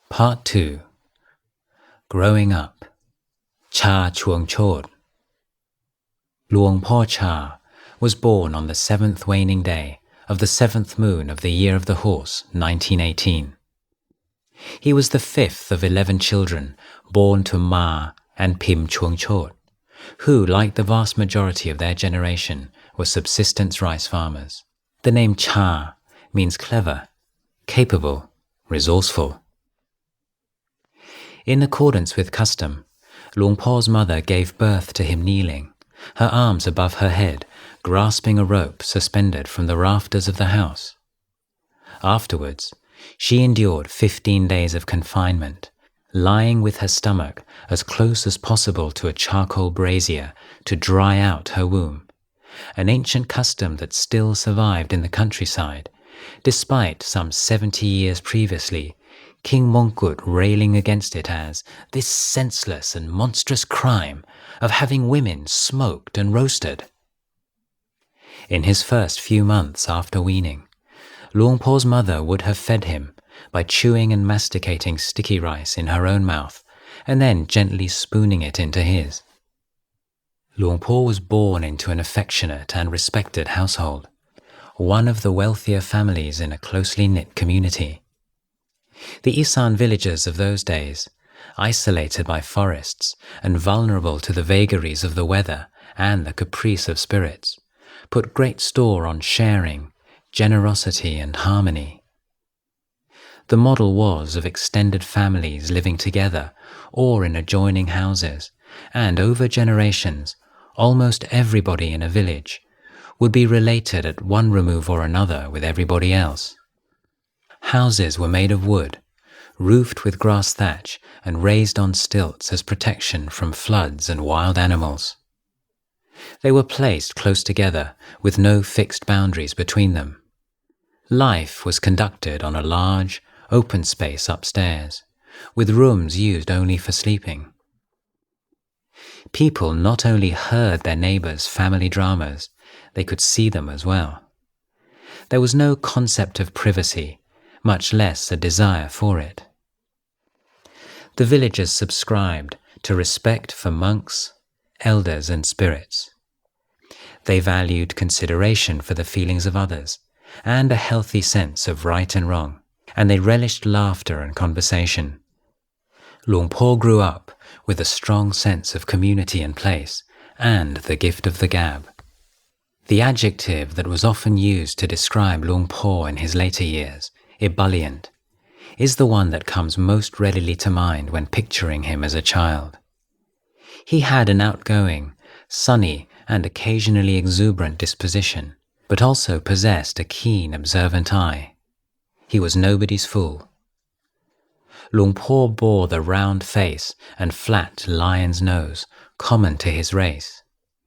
Part 2. Growing Up. Chah Chuangchot. Luang Por Chah was born on the 7th waning day of the 7th moon of the year of the horse, 1918. He was the 5th of 11 children born to Mah and Pim Chuangchot, who, like the vast majority of their generation, were subsistence rice farmers. The name Chah means clever, capable, resourceful. In accordance with custom, Luang Por's mother gave birth to him kneeling, her arms above her head, grasping a rope suspended from the rafters of the house. Afterwards, she endured 15 days of confinement, lying with her stomach as close as possible to a charcoal brazier to dry out her womb, an ancient custom that still survived in the countryside, despite some 70 years previously King Mongkut railing against it as this senseless and monstrous crime of having women smoked and roasted. In his first few months after weaning, Luang Por's mother would have fed him by chewing and masticating sticky rice in her own mouth and then gently spooning it into his. Luang Por was born into an affectionate and respected household, one of the wealthier families in a closely knit community. The Isan villagers of those days, isolated by forests and vulnerable to the vagaries of the weather and the caprice of spirits, put great store on sharing, generosity and harmony. The model was of extended families living together or in adjoining houses, and over generations, almost everybody in a village would be related at one remove or another with everybody else. Houses were made of wood, roofed with grass thatch and raised on stilts as protection from floods and wild animals. They were placed close together with no fixed boundaries between them. Life was conducted on a large, open space upstairs, with rooms used only for sleeping. People not only heard their neighbors' family dramas, they could see them as well. There was no concept of privacy, much less a desire for it. The villagers subscribed to respect for monks, elders and spirits. They valued consideration for the feelings of others and a healthy sense of right and wrong, and they relished laughter and conversation. Luang Por grew up with a strong sense of community and place and the gift of the gab. The adjective that was often used to describe Luang Por in his later years, ebullient, is the one that comes most readily to mind when picturing him as a child. He had an outgoing, sunny and occasionally exuberant disposition, but also possessed a keen, observant eye. He was nobody's fool. Luang Por bore the round face and flat lion's nose common to his race.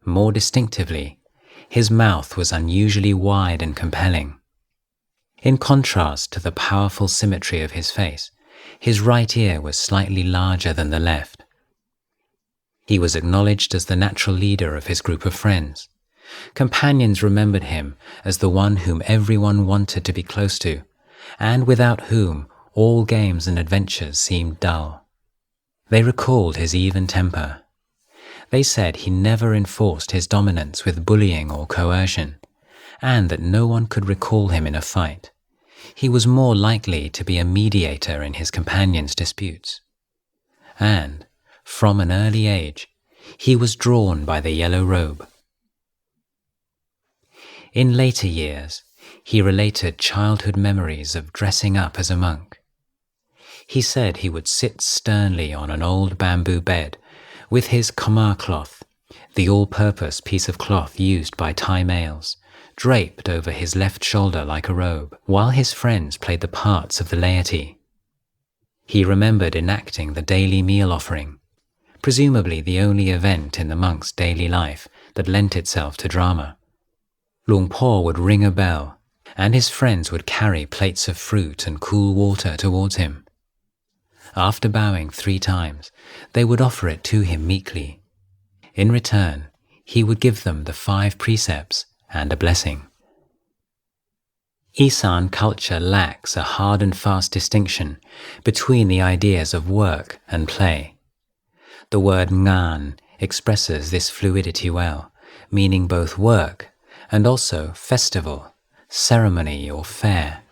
More distinctively, his mouth was unusually wide and compelling. In contrast to the powerful symmetry of his face, his right ear was slightly larger than the left. He was acknowledged as the natural leader of his group of friends. Companions remembered him as the one whom everyone wanted to be close to, and without whom all games and adventures seemed dull. They recalled his even temper. They said he never enforced his dominance with bullying or coercion, and that no one could recall him in a fight. He was more likely to be a mediator in his companions' disputes. And, from an early age, he was drawn by the yellow robe. In later years, he related childhood memories of dressing up as a monk. He said he would sit sternly on an old bamboo bed with his kamar cloth, the all-purpose piece of cloth used by Thai males, draped over his left shoulder like a robe, while his friends played the parts of the laity. He remembered enacting the daily meal offering, presumably the only event in the monk's daily life that lent itself to drama. Luang Por would ring a bell, and his friends would carry plates of fruit and cool water towards him. After bowing 3 times, they would offer it to him meekly. In return, he would give them the 5 precepts and a blessing. Isan culture lacks a hard and fast distinction between the ideas of work and play. The word ngan expresses this fluidity well, meaning both work and also festival, ceremony or fair.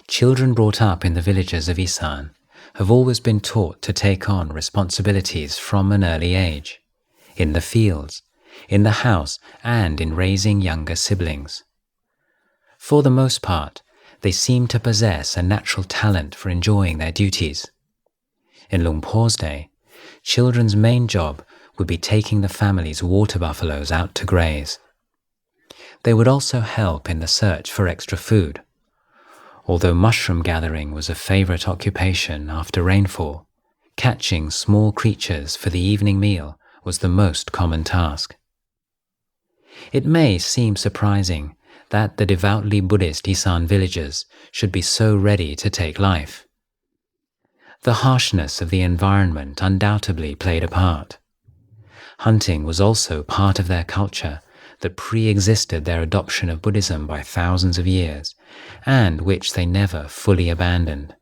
Children brought up in the villages of Isan have always been taught to take on responsibilities from an early age, in the fields, in the house, and in raising younger siblings. For the most part, they seem to possess a natural talent for enjoying their duties. In Luang Por's day, children's main job would be taking the family's water buffaloes out to graze. They would also help in the search for extra food. Although mushroom gathering was a favorite occupation after rainfall, catching small creatures for the evening meal was the most common task. It may seem surprising that the devoutly Buddhist Isan villagers should be so ready to take life. The harshness of the environment undoubtedly played a part. Hunting was also part of their culture that pre-existed their adoption of Buddhism by thousands of years, and which they never fully abandoned.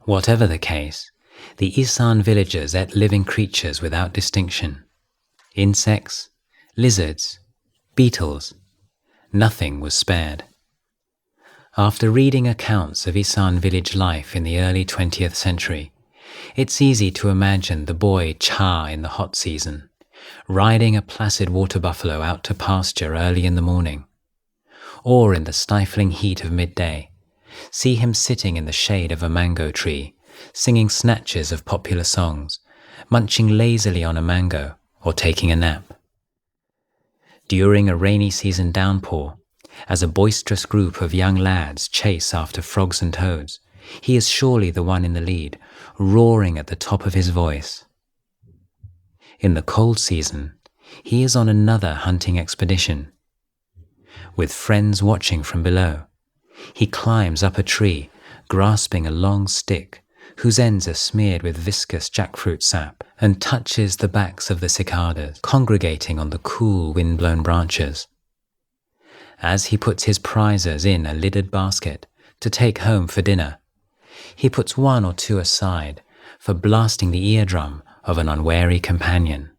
Whatever the case, the Isan villagers ate living creatures without distinction. Insects, lizards, beetles, nothing was spared. After reading accounts of Isan village life in the early 20th century, it's easy to imagine the boy Cha in the hot season, riding a placid water buffalo out to pasture early in the morning, or in the stifling heat of midday, see him sitting in the shade of a mango tree, singing snatches of popular songs, munching lazily on a mango, or taking a nap. During a rainy season downpour, as a boisterous group of young lads chase after frogs and toads, he is surely the one in the lead, roaring at the top of his voice. In the cold season, he is on another hunting expedition. With friends watching from below, he climbs up a tree, grasping a long stick, whose ends are smeared with viscous jackfruit sap, and touches the backs of the cicadas congregating on the cool wind-blown branches. As he puts his prizes in a lidded basket to take home for dinner, he puts one or two aside for blasting the eardrum of an unwary companion.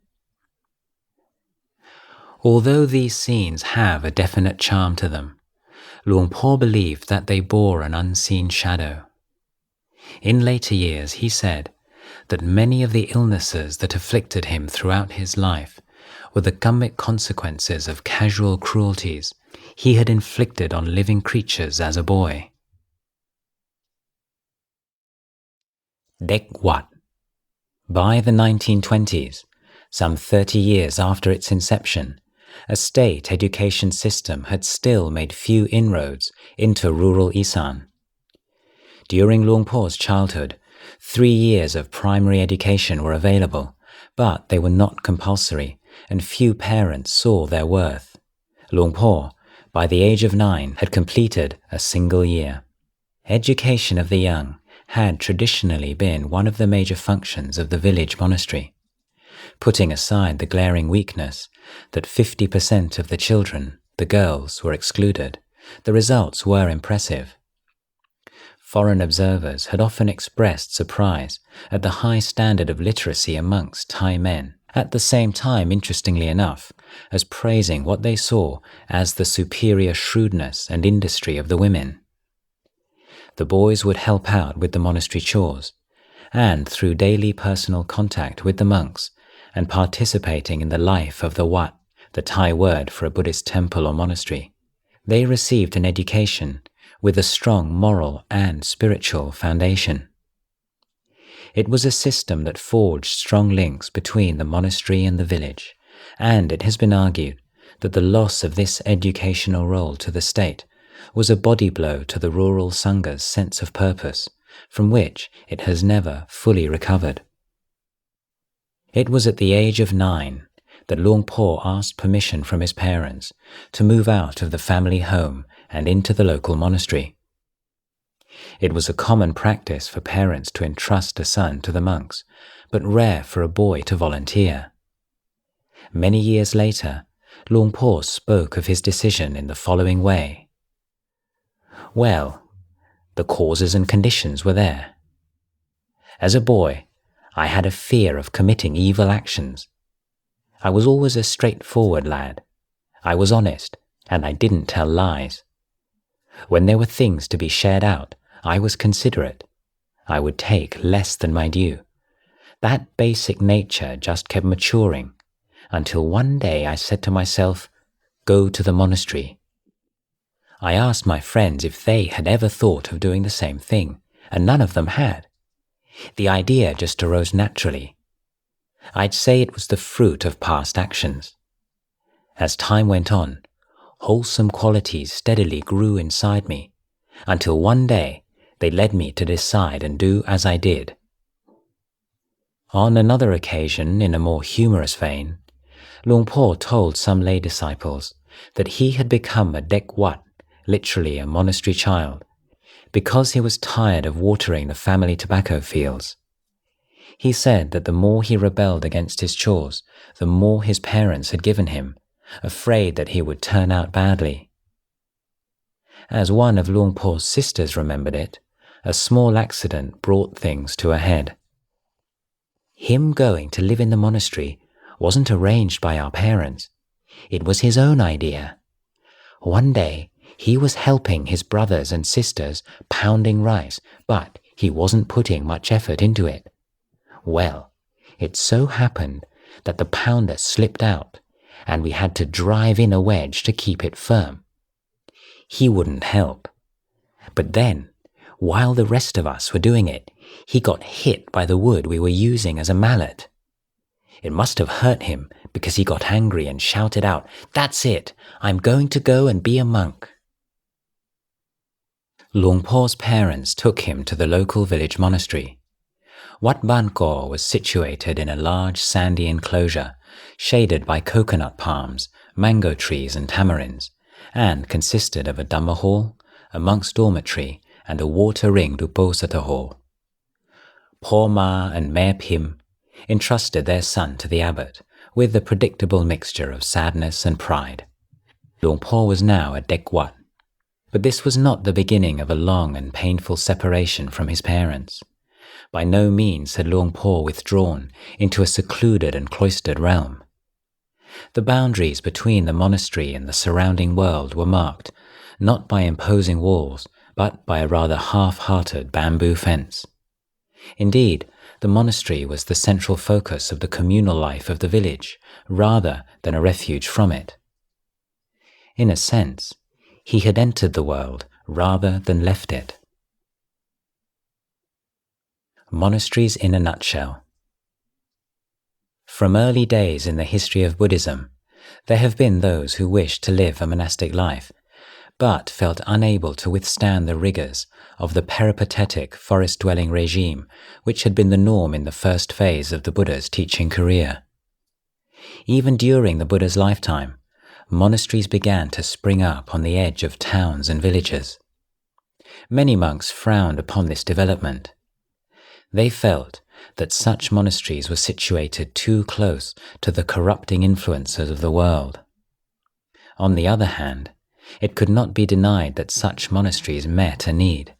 Although these scenes have a definite charm to them, Luang Por believed that they bore an unseen shadow. In later years, he said that many of the illnesses that afflicted him throughout his life were the karmic consequences of casual cruelties he had inflicted on living creatures as a boy. Dek Wat. By the 1920s, some 30 years after its inception, a state education system had still made few inroads into rural Isan. During Luang Por's childhood, 3 years of primary education were available, but they were not compulsory, and few parents saw their worth. Luang Por, by the age of 9, had completed a single year. Education of the young had traditionally been one of the major functions of the village monastery. Putting aside the glaring weakness that 50% of the children, the girls, were excluded, the results were impressive. Foreign observers had often expressed surprise at the high standard of literacy amongst Thai men, at the same time, interestingly enough, as praising what they saw as the superior shrewdness and industry of the women. The boys would help out with the monastery chores, and through daily personal contact with the monks and participating in the life of the Wat, the Thai word for a Buddhist temple or monastery, they received an education with a strong moral and spiritual foundation. It was a system that forged strong links between the monastery and the village, and it has been argued that the loss of this educational role to the state was a body blow to the rural Sangha's sense of purpose, from which it has never fully recovered. It was at the age of 9 that Luang Por asked permission from his parents to move out of the family home and into the local monastery. It was a common practice for parents to entrust a son to the monks, but rare for a boy to volunteer. Many years later, Luang Por spoke of his decision in the following way, Well, the causes and conditions were there. As a boy, I had a fear of committing evil actions. I was always a straightforward lad. I was honest, and I didn't tell lies. When there were things to be shared out, I was considerate. I would take less than my due. That basic nature just kept maturing, until one day I said to myself, go to the monastery. I asked my friends if they had ever thought of doing the same thing, and none of them had. The idea just arose naturally. I'd say it was the fruit of past actions. As time went on, wholesome qualities steadily grew inside me, until one day they led me to decide and do as I did. On another occasion, in a more humorous vein, Luang Por told some lay disciples that he had become a dek wat, literally a monastery child, because he was tired of watering the family tobacco fields. He said that the more he rebelled against his chores, the more his parents had given him, afraid that he would turn out badly. As one of Luang Por's sisters remembered it, a small accident brought things to a head. Him going to live in the monastery wasn't arranged by our parents. It was his own idea. One day, he was helping his brothers and sisters pounding rice, but he wasn't putting much effort into it. Well, it so happened that the pounder slipped out, and we had to drive in a wedge to keep it firm. He wouldn't help. But then, while the rest of us were doing it, he got hit by the wood we were using as a mallet. It must have hurt him because he got angry and shouted out, "That's it! I'm going to go and be a monk." Luang Por's parents took him to the local village monastery. Wat Ban Kaur was situated in a large sandy enclosure, shaded by coconut palms, mango trees and tamarinds, and consisted of a Dhamma hall, a monk's dormitory, and a water-ringed Uposatha hall. Poor Mah and Pim entrusted their son to the abbot, with the predictable mixture of sadness and pride. Luang Por was now a dek wat, but this was not the beginning of a long and painful separation from his parents. By no means had Luang Por withdrawn into a secluded and cloistered realm. The boundaries between the monastery and the surrounding world were marked, not by imposing walls, but by a rather half-hearted bamboo fence. Indeed, the monastery was the central focus of the communal life of the village, rather than a refuge from it. In a sense, he had entered the world rather than left it. Monasteries in a nutshell. From early days in the history of Buddhism, there have been those who wished to live a monastic life, but felt unable to withstand the rigors of the peripatetic forest-dwelling regime which had been the norm in the first phase of the Buddha's teaching career. Even during the Buddha's lifetime, monasteries began to spring up on the edge of towns and villages. Many monks frowned upon this development. They felt that such monasteries were situated too close to the corrupting influences of the world. On the other hand, it could not be denied that such monasteries met a need.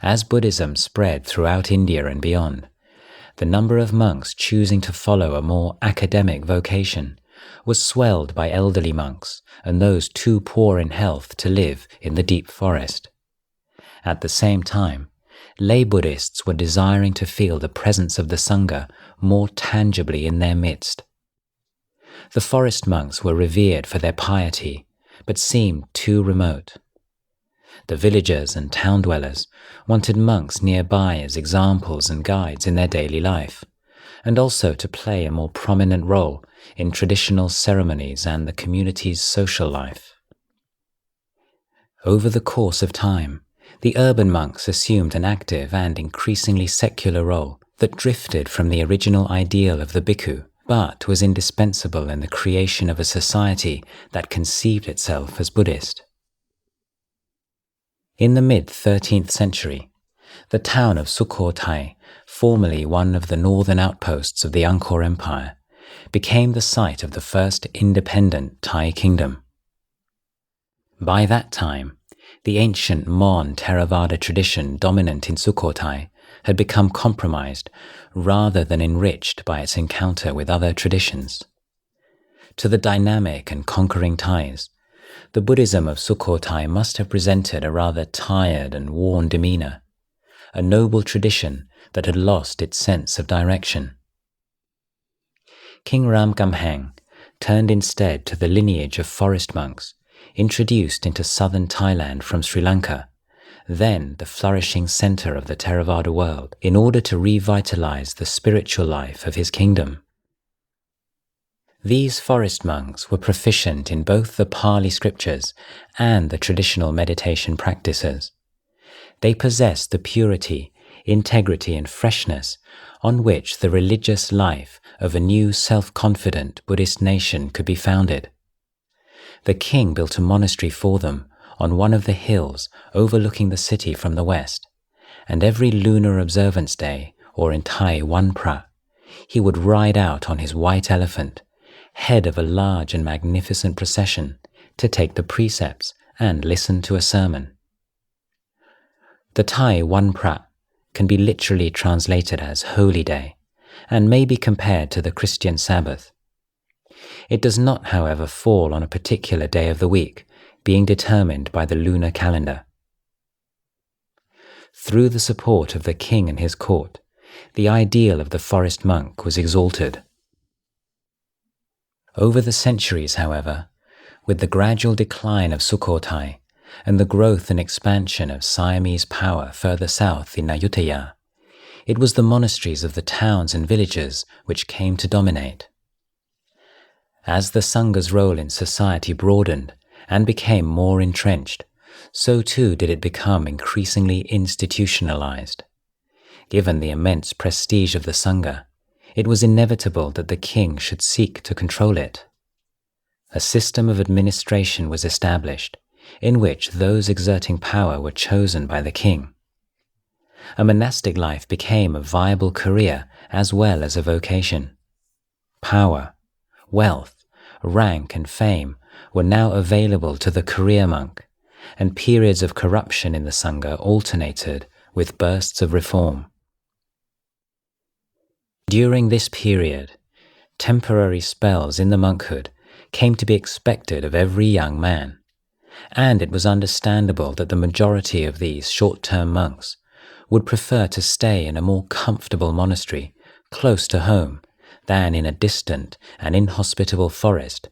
As Buddhism spread throughout India and beyond, the number of monks choosing to follow a more academic vocation was swelled by elderly monks and those too poor in health to live in the deep forest. At the same time, lay Buddhists were desiring to feel the presence of the Sangha more tangibly in their midst. The forest monks were revered for their piety, but seemed too remote. The villagers and town dwellers wanted monks nearby as examples and guides in their daily life, and also to play a more prominent role in traditional ceremonies and the community's social life. Over the course of time, the urban monks assumed an active and increasingly secular role that drifted from the original ideal of the bhikkhu, but was indispensable in the creation of a society that conceived itself as Buddhist. In the mid-13th century, the town of Sukhothai, formerly one of the northern outposts of the Angkor Empire, became the site of the first independent Thai kingdom. By that time, The ancient Mon Theravada tradition dominant in Sukhothai had become compromised rather than enriched by its encounter with other traditions. To the dynamic and conquering Thais, the Buddhism of Sukhothai must have presented a rather tired and worn demeanor, a noble tradition that had lost its sense of direction. King Ram Kamheng turned instead to the lineage of forest monks introduced into southern Thailand from Sri Lanka, then the flourishing center of the Theravada world, in order to revitalize the spiritual life of his kingdom. These forest monks were proficient in both the Pali scriptures and the traditional meditation practices. They possessed the purity, integrity, and freshness on which the religious life of a new self-confident Buddhist nation could be founded. The king built a monastery for them on one of the hills overlooking the city from the west, and every lunar observance day, or in Thai Waning Prat, he would ride out on his white elephant, head of a large and magnificent procession, to take the precepts and listen to a sermon. The Thai Waning Prat can be literally translated as Holy Day, and may be compared to the Christian Sabbath. It does not, however, fall on a particular day of the week, being determined by the lunar calendar. Through the support of the king and his court, the ideal of the forest monk was exalted. Over the centuries, however, with the gradual decline of Sukhothai and the growth and expansion of Siamese power further south in Ayutthaya, it was the monasteries of the towns and villages which came to dominate. As the Sangha's role in society broadened and became more entrenched, so too did it become increasingly institutionalized. Given the immense prestige of the Sangha, it was inevitable that the king should seek to control it. A system of administration was established, in which those exerting power were chosen by the king. A monastic life became a viable career as well as a vocation. Power, wealth, rank, and fame were now available to the career monk, and periods of corruption in the Sangha alternated with bursts of reform. During this period, temporary spells in the monkhood came to be expected of every young man, and it was understandable that the majority of these short-term monks would prefer to stay in a more comfortable monastery close to home than in a distant and inhospitable forest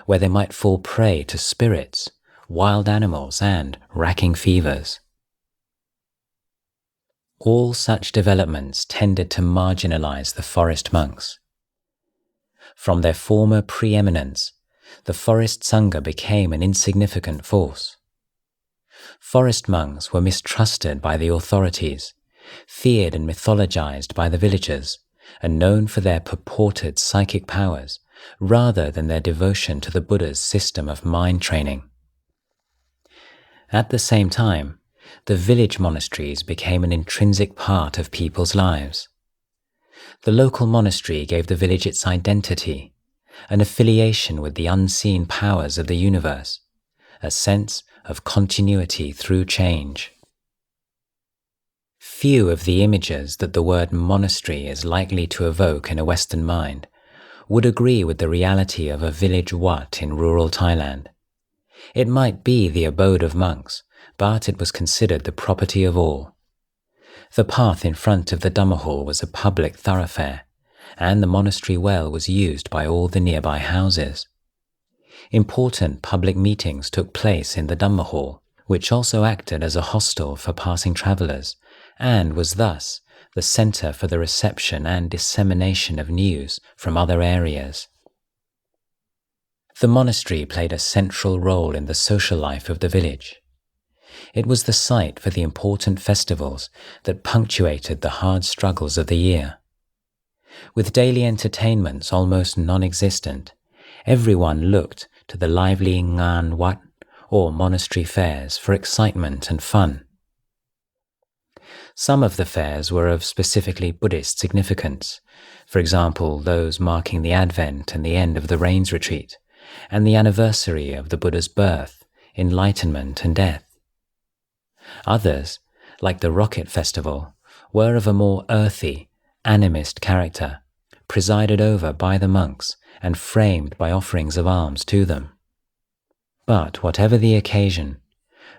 where they might fall prey to spirits, wild animals, and racking fevers. All such developments tended to marginalize the forest monks. From their former preeminence, the forest Sangha became an insignificant force. Forest monks were mistrusted by the authorities, feared and mythologized by the villagers, and known for their purported psychic powers rather than their devotion to the Buddha's system of mind training. At the same time, the village monasteries became an intrinsic part of people's lives. The local monastery gave the village its identity, an affiliation with the unseen powers of the universe, a sense of continuity through change. Few of the images that the word monastery is likely to evoke in a Western mind would agree with the reality of a village wat in rural Thailand. It might be the abode of monks, but it was considered the property of all. The path in front of the Dhamma hall was a public thoroughfare, and the monastery well was used by all the nearby houses. Important public meetings took place in the Dhamma hall, which also acted as a hostel for passing travellers, and was thus the centre for the reception and dissemination of news from other areas. The monastery played a central role in the social life of the village. It was the site for the important festivals that punctuated the hard struggles of the year. With daily entertainments almost non-existent, everyone looked to the lively Ngan Wat, or monastery fairs, for excitement and fun. Some of the fairs were of specifically Buddhist significance, for example those marking the advent and the end of the rains retreat, and the anniversary of the Buddha's birth, enlightenment, and death. Others, like the Rocket Festival, were of a more earthy, animist character, presided over by the monks and framed by offerings of alms to them. But whatever the occasion,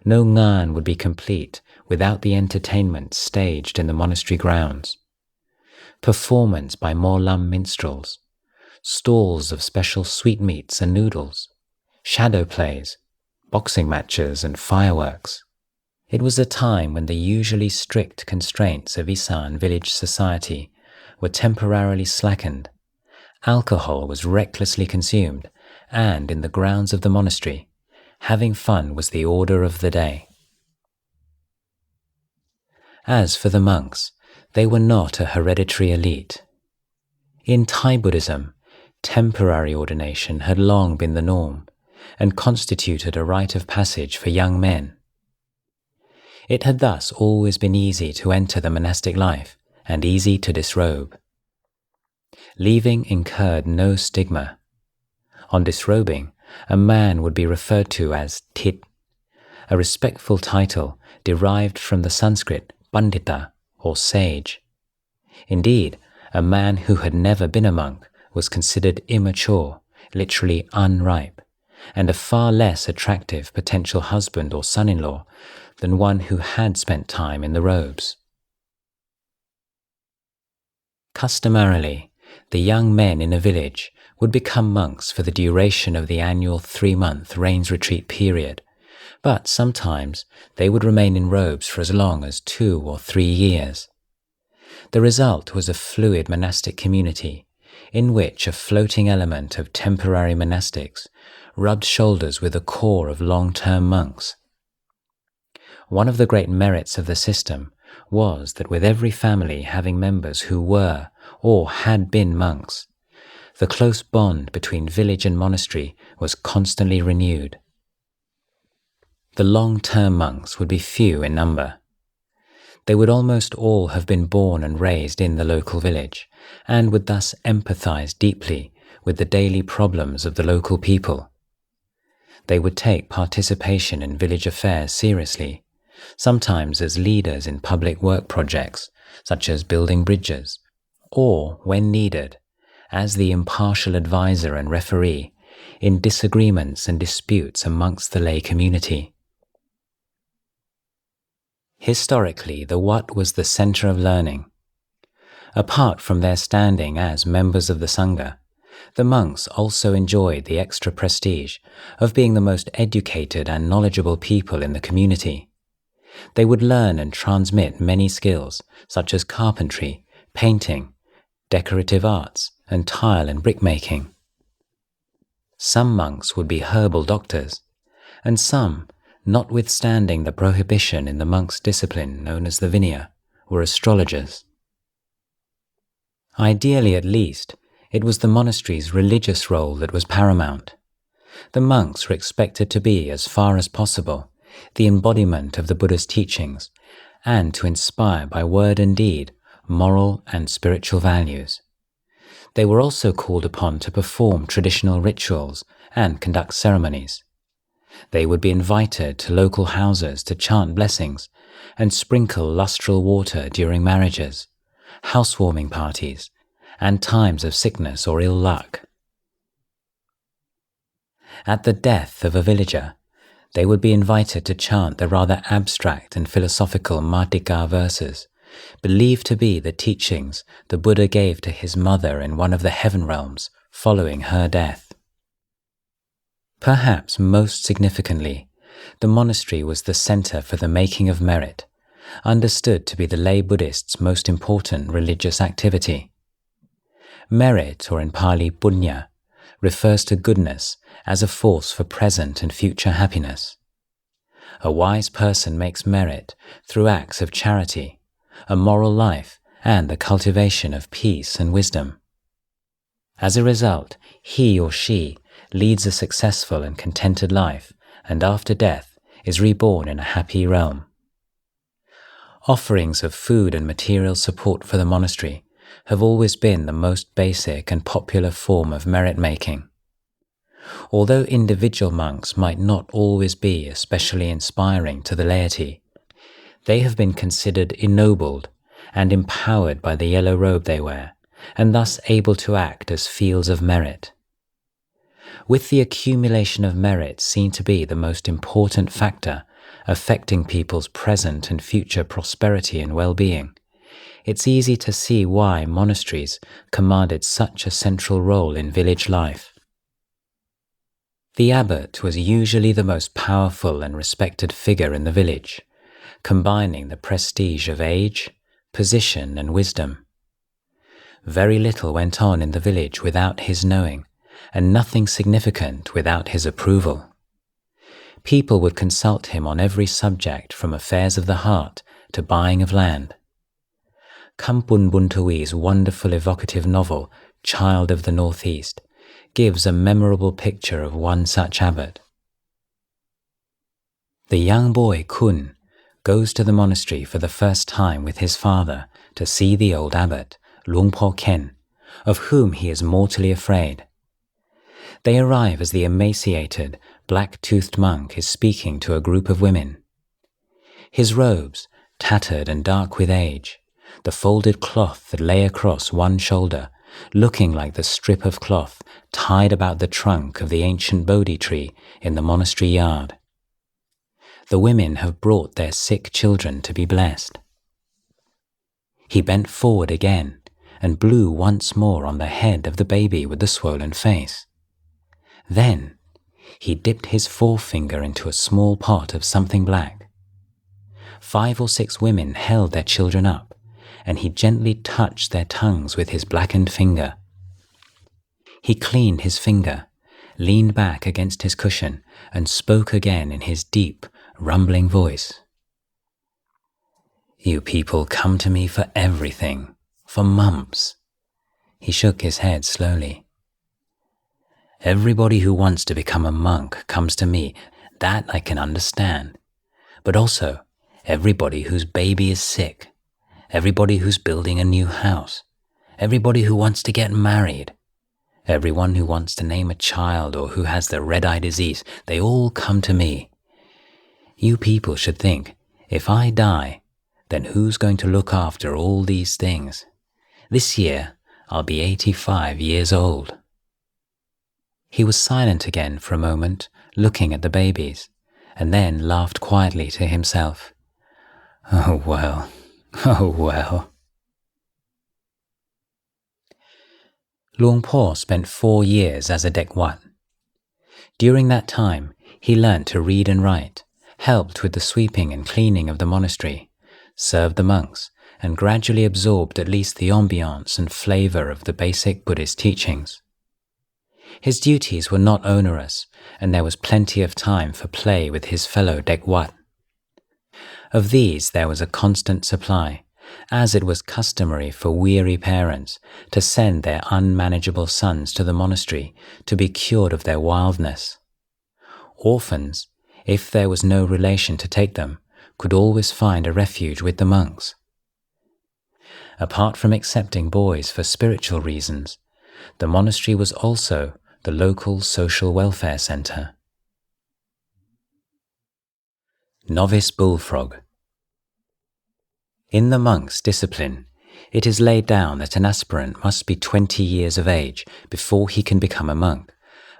no ngan would be complete without the entertainment staged in the monastery grounds. Performance by Molam minstrels, stalls of special sweetmeats and noodles, shadow plays, boxing matches and fireworks. It was a time when the usually strict constraints of Isan village society were temporarily slackened. Alcohol was recklessly consumed, and in the grounds of the monastery, having fun was the order of the day. As for the monks, they were not a hereditary elite. In Thai Buddhism, temporary ordination had long been the norm and constituted a rite of passage for young men. It had thus always been easy to enter the monastic life and easy to disrobe. Leaving incurred no stigma. On disrobing, a man would be referred to as Tit, a respectful title derived from the Sanskrit Pandita or sage. Indeed, a man who had never been a monk was considered immature, literally unripe, and a far less attractive potential husband or son-in-law than one who had spent time in the robes. Customarily, the young men in a village would become monks for the duration of the annual 3-month rains retreat period, but sometimes they would remain in robes for as long as 2 or 3 years. The result was a fluid monastic community in which a floating element of temporary monastics rubbed shoulders with a core of long-term monks. One of the great merits of the system was that with every family having members who were or had been monks, the close bond between village and monastery was constantly renewed. The long-term monks would be few in number. They would almost all have been born and raised in the local village, and would thus empathize deeply with the daily problems of the local people. They would take participation in village affairs seriously, sometimes as leaders in public work projects, such as building bridges, or, when needed, as the impartial advisor and referee in disagreements and disputes amongst the lay community. Historically, the Wat was the center of learning. Apart from their standing as members of the Sangha, the monks also enjoyed the extra prestige of being the most educated and knowledgeable people in the community. They would learn and transmit many skills such as carpentry, painting, decorative arts, and tile and brickmaking. Some monks would be herbal doctors, and some, notwithstanding the prohibition in the monk's discipline known as the Vinaya, were astrologers. Ideally, at least, it was the monastery's religious role that was paramount. The monks were expected to be, as far as possible, the embodiment of the Buddha's teachings, and to inspire by word and deed moral and spiritual values. They were also called upon to perform traditional rituals and conduct ceremonies. They would be invited to local houses to chant blessings and sprinkle lustral water during marriages, housewarming parties, and times of sickness or ill luck. At the death of a villager, they would be invited to chant the rather abstract and philosophical Mātika verses, believed to be the teachings the Buddha gave to his mother in one of the heaven realms following her death. Perhaps most significantly, the monastery was the center for the making of merit, understood to be the lay Buddhist's most important religious activity. Merit, or in Pali punya, refers to goodness as a force for present and future happiness. A wise person makes merit through acts of charity, a moral life, and the cultivation of peace and wisdom. As a result, he or she leads a successful and contented life, and after death is reborn in a happy realm. Offerings of food and material support for the monastery have always been the most basic and popular form of merit-making. Although individual monks might not always be especially inspiring to the laity, They have been considered ennobled and empowered by the yellow robe they wear, and thus able to act as fields of merit. With the accumulation of merit seen to be the most important factor affecting people's present and future prosperity and well-being, it's easy to see why monasteries commanded such a central role in village life. The abbot was usually the most powerful and respected figure in the village, combining the prestige of age, position, and wisdom. Very little went on in the village without his knowing, and nothing significant without his approval. People would consult him on every subject from affairs of the heart to buying of land. Kampun Buntawi's wonderful evocative novel, Child of the Northeast, gives a memorable picture of one such abbot. The young boy Kun goes to the monastery for the first time with his father to see the old abbot, Luang Por Chah, of whom he is mortally afraid. They arrive as the emaciated, black-toothed monk is speaking to a group of women. His robes, tattered and dark with age, the folded cloth that lay across one shoulder, looking like the strip of cloth tied about the trunk of the ancient Bodhi tree in the monastery yard. The women have brought their sick children to be blessed. He bent forward again and blew once more on the head of the baby with the swollen face. Then he dipped his forefinger into a small pot of something black. 5 or 6 women held their children up, and he gently touched their tongues with his blackened finger. He cleaned his finger, leaned back against his cushion, and spoke again in his deep, rumbling voice. "You people come to me for everything, for mumps." He shook his head slowly. "Everybody who wants to become a monk comes to me, that I can understand. But also, everybody whose baby is sick, everybody who's building a new house, everybody who wants to get married, everyone who wants to name a child or who has the red-eye disease, they all come to me. You people should think, if I die, then who's going to look after all these things? This year, I'll be 85 years old." He was silent again for a moment, looking at the babies, and then laughed quietly to himself. "Oh well, oh well." Luang Por spent 4 years as a Dekwat. During that time, he learnt to read and write, helped with the sweeping and cleaning of the monastery, served the monks, and gradually absorbed at least the ambiance and flavour of the basic Buddhist teachings. His duties were not onerous, and there was plenty of time for play with his fellow Dekwat. Of these there was a constant supply, as it was customary for weary parents to send their unmanageable sons to the monastery to be cured of their wildness. Orphans, if there was no relation to take them, could always find a refuge with the monks. Apart from accepting boys for spiritual reasons, the monastery was also the local social welfare centre. Novice Bullfrog. In the monk's discipline, it is laid down that an aspirant must be 20 years of age before he can become a monk,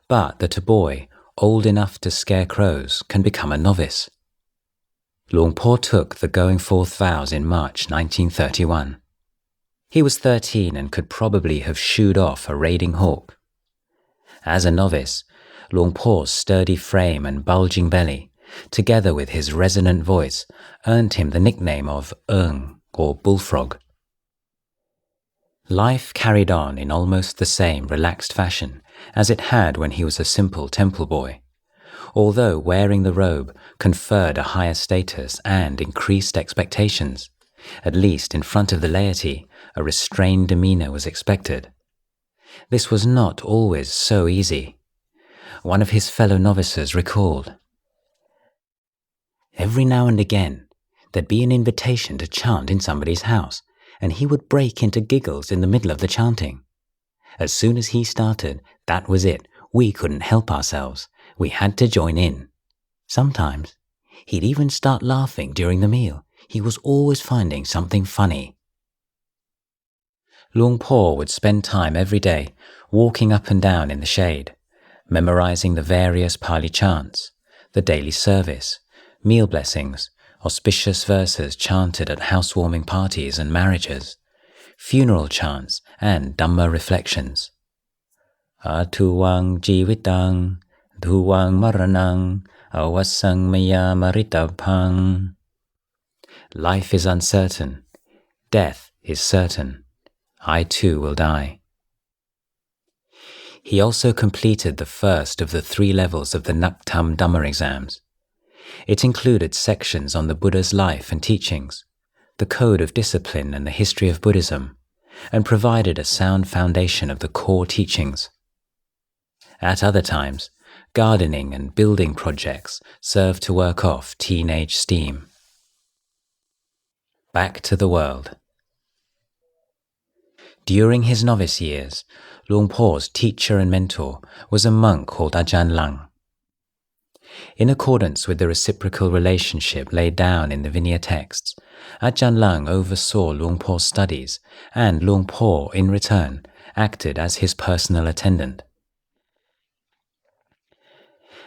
but that a boy old enough to scare crows can become a novice. Luang Por took the going forth vows in March 1931. He was 13 and could probably have shooed off a raiding hawk. As a novice, Luang Por's sturdy frame and bulging belly, together with his resonant voice, earned him the nickname of or bullfrog. Life carried on in almost the same relaxed fashion as it had when he was a simple temple boy, although wearing the robe conferred a higher status and increased expectations. At least in front of the laity, a restrained demeanour was expected. This was not always so easy. One of his fellow novices recalled, "Every now and again, there'd be an invitation to chant in somebody's house, and he would break into giggles in the middle of the chanting. As soon as he started, that was it. We couldn't help ourselves. We had to join in. Sometimes, he'd even start laughing during the meal. he was always finding something funny. Luang Por would spend time every day walking up and down in the shade, memorizing the various Pali chants, the daily service, meal blessings, auspicious verses chanted at housewarming parties and marriages, funeral chants and Dhamma reflections. Atuwang jivitang, duwang maranang, awasang maya maritapang. Life is uncertain. Death is certain. I too will die. He also completed the first of the 3 levels of the Naktam Dhamma exams. It included sections on the Buddha's life and teachings, the code of discipline and the history of Buddhism, and provided a sound foundation of the core teachings. At other times, gardening and building projects served to work off teenage steam. Back to the world. During his novice years, Luang Por's teacher and mentor was a monk called Ajahn Lang. In accordance with the reciprocal relationship laid down in the Vinaya texts, Ajahn Lang oversaw Luang Por's studies, and Luang Por, in return, acted as his personal attendant.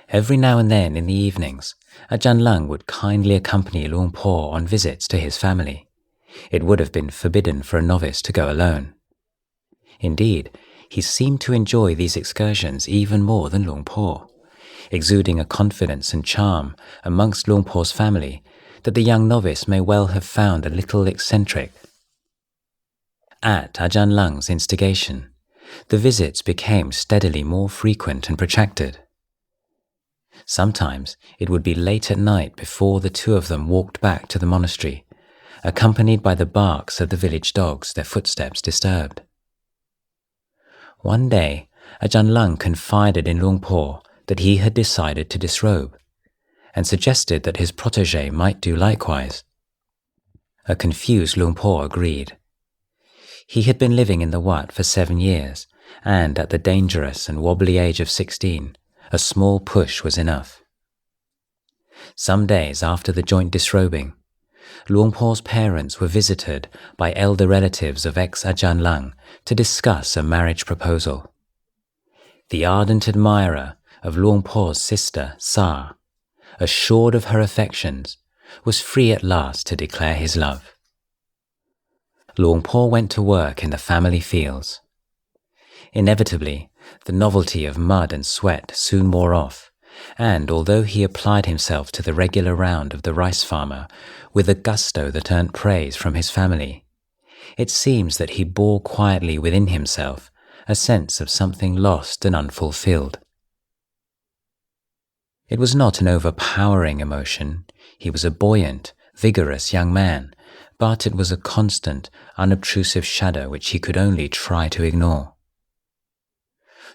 Every now and then in the evenings, Ajahn Lang would kindly accompany Luang Por on visits to his family. It would have been forbidden for a novice to go alone. Indeed, he seemed to enjoy these excursions even more than Luang Por, exuding a confidence and charm amongst Luang Por's family that the young novice may well have found a little eccentric. At Ajahn Lang's instigation, the visits became steadily more frequent and protracted. Sometimes it would be late at night before the 2 of them walked back to the monastery, accompanied by the barks of the village dogs their footsteps disturbed. One day, Ajahn Lang confided in Luang Por that he had decided to disrobe, and suggested that his protégé might do likewise. A confused Luang Por agreed. He had been living in the Wat for 7 years, and at the dangerous and wobbly age of 16, a small push was enough. Some days after the joint disrobing, Luang Por's parents were visited by elder relatives of ex-Ajahn Lang to discuss a marriage proposal. The ardent admirer of Luang Por's sister, Sa, assured of her affections, was free at last to declare his love. Luang Por went to work in the family fields. Inevitably, the novelty of mud and sweat soon wore off, and although he applied himself to the regular round of the rice farmer with a gusto that earned praise from his family, it seems that he bore quietly within himself a sense of something lost and unfulfilled. It was not an overpowering emotion. He was a buoyant, vigorous young man, but it was a constant, unobtrusive shadow which he could only try to ignore.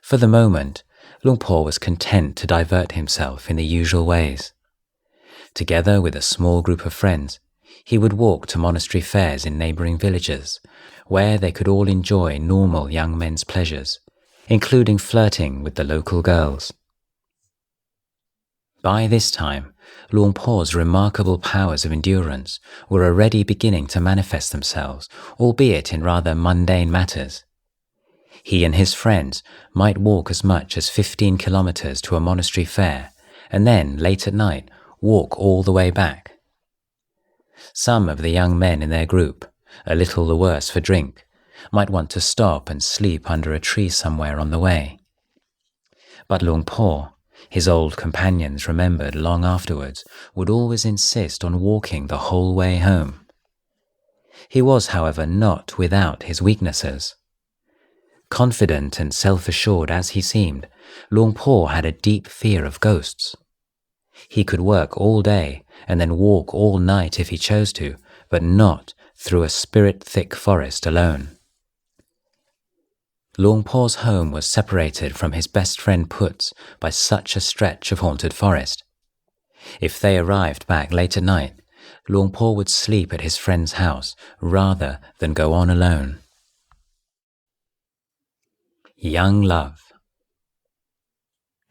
For the moment, Luang Por was content to divert himself in the usual ways. Together with a small group of friends, he would walk to monastery fairs in neighbouring villages, where they could all enjoy normal young men's pleasures, including flirting with the local girls. By this time, Luang Por's remarkable powers of endurance were already beginning to manifest themselves, albeit in rather mundane matters. He and his friends might walk as much as 15 kilometers to a monastery fair, and then, late at night, walk all the way back. Some of the young men in their group, a little the worse for drink, might want to stop and sleep under a tree somewhere on the way. But Luang Por, his old companions remembered long afterwards, would always insist on walking the whole way home. He was, however, not without his weaknesses. Confident and self-assured as he seemed, Luang Por had a deep fear of ghosts. He could work all day and then walk all night if he chose to, but not through a spirit-thick forest alone. Luang Por's home was separated from his best friend Put's by such a stretch of haunted forest. If they arrived back late at night, Luang Por would sleep at his friend's house rather than go on alone. Young love.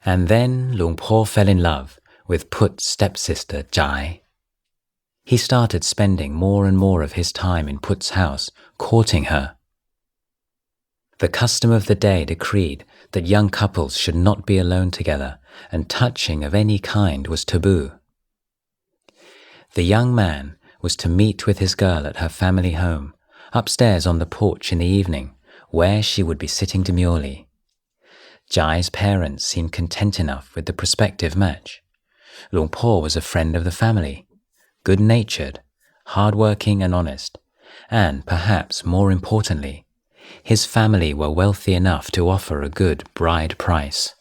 And then Luang Por fell in love with Put's stepsister Jai. He started spending more and more of his time in Put's house, courting her. The custom of the day decreed that young couples should not be alone together, and touching of any kind was taboo. The young man was to meet with his girl at her family home, upstairs on the porch in the evening, where she would be sitting demurely. Jai's parents seemed content enough with the prospective match. Luang Por was a friend of the family, good-natured, hard-working and honest, and, perhaps more importantly, his family were wealthy enough to offer a good bride price.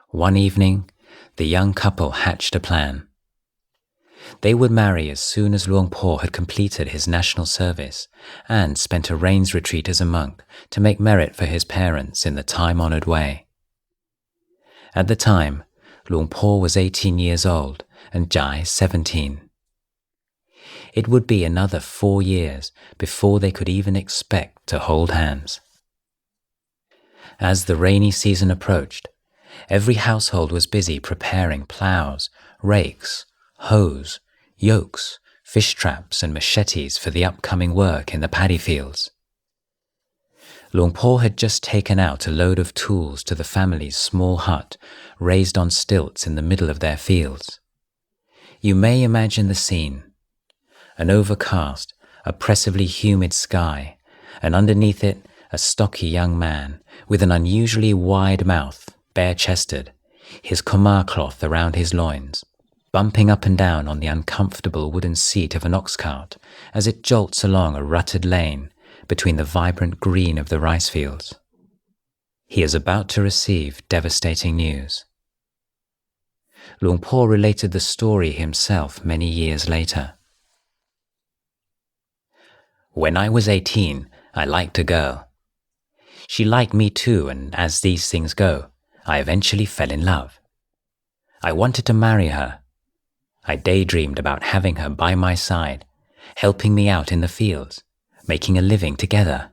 One evening, the young couple hatched a plan. They would marry as soon as Luang Por had completed his national service and spent a rains retreat as a monk to make merit for his parents in the time-honoured way. At the time, Luang Por was 18 years old and Jai 17. It would be another 4 years before they could even expect to hold hands. As the rainy season approached, every household was busy preparing ploughs, rakes, hoes, yokes, fish traps and machetes for the upcoming work in the paddy fields. Luang Por had just taken out a load of tools to the family's small hut, raised on stilts in the middle of their fields. You may imagine the scene. An overcast, oppressively humid sky, and underneath it a stocky young man with an unusually wide mouth, bare-chested, his khomar cloth around his loins, bumping up and down on the uncomfortable wooden seat of an ox cart as it jolts along a rutted lane between the vibrant green of the rice fields. He is about to receive devastating news. Luang Por related the story himself many years later. When I was 18, I liked a girl. She liked me too, and as these things go, I eventually fell in love. I wanted to marry her. I daydreamed about having her by my side, helping me out in the fields, making a living together.